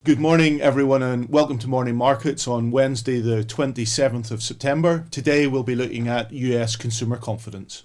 Good morning, everyone, and welcome to Morning Markets on Wednesday, the 27th of September. Today, we'll be looking at US consumer confidence.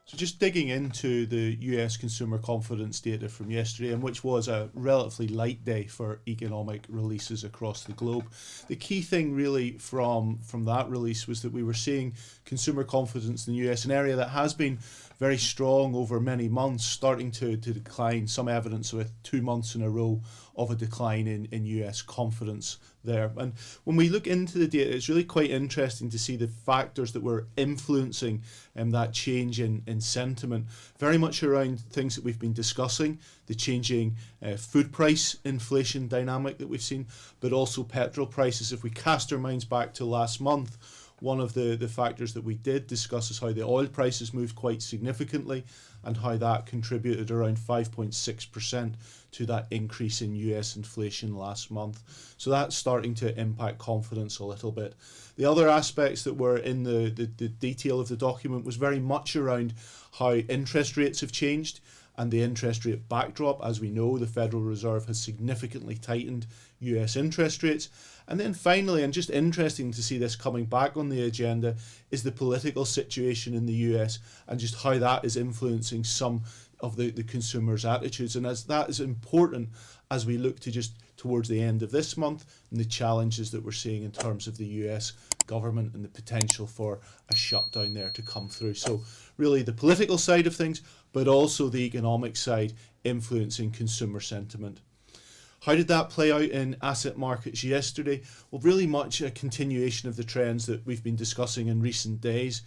So just digging into the US consumer confidence data from yesterday, and which was a relatively light day for economic releases across the globe. The key thing really from that release was that we were seeing consumer confidence in the US, an area that has been very strong over many months, starting to decline. Some evidence with 2 months in a row of a decline in US confidence there. And when we look into the data, it's really quite interesting to see the factors that were influencing that change in sentiment, very much around things that we've been discussing, the changing food price inflation dynamic that we've seen, but also petrol prices. If we cast our minds back to last month, one of the factors that we did discuss is how the oil prices moved quite significantly and how that contributed around 5.6% to that increase in US inflation last month. So that's starting to impact confidence a little bit. The other aspects that were in the detail of the document was very much around how interest rates have changed and the interest rate backdrop. As we know, the Federal Reserve has significantly tightened US interest rates. And then finally, and just interesting to see this coming back on the agenda, is the political situation in the US and just how that is influencing some of the consumers' attitudes. And as that is important as we look to just towards the end of this month and the challenges that we're seeing in terms of the US government and the potential for a shutdown there to come through. So really the political side of things, but also the economic side influencing consumer sentiment. How did that play out in asset markets yesterday? Well, really much a continuation of the trends that we've been discussing in recent days.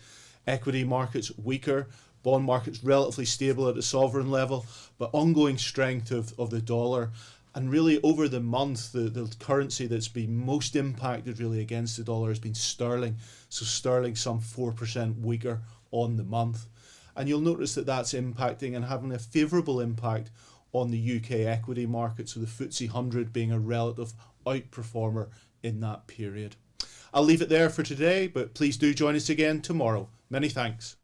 Equity markets weaker, bond markets relatively stable at a sovereign level, but ongoing strength of the dollar. And really over the month, the currency that's been most impacted really against the dollar has been sterling. So sterling some 4% weaker on the month. And you'll notice that that's impacting and having a favourable impact on the UK equity market, so the FTSE 100 being a relative outperformer in that period. I'll leave it there for today, but please do join us again tomorrow. Many thanks.